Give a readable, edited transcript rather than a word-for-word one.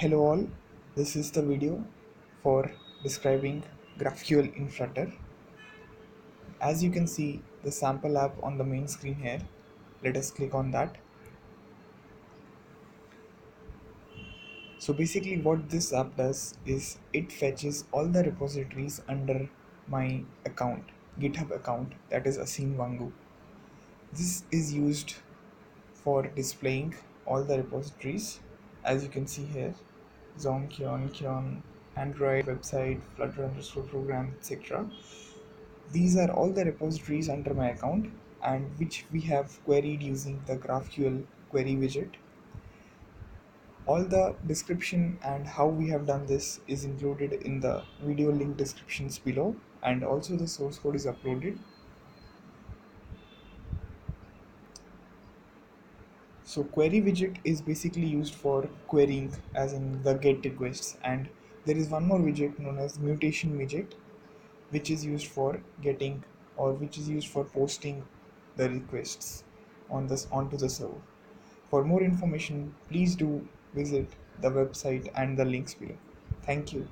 Hello all, this is the video for describing GraphQL in Flutter. As you can see the sample app on the main screen here, let us click on that. So basically what this app does is it fetches all the repositories under my account, GitHub account, that is Asin Wangu. This is used for displaying all the repositories as you can see here: Zong, Kyon, Android website, Flutter underscore program, etc. These are all the repositories under my account and which we have queried using the GraphQL query widget. All the description and how we have done this is included in the video link descriptions below, and also the source code is uploaded. So query widget is basically used for querying, as in the get requests, and there is one more widget known as mutation widget, which is used for getting, or which is used for posting the requests on this onto the server. For more information, please do visit the website and the links below. Thank you.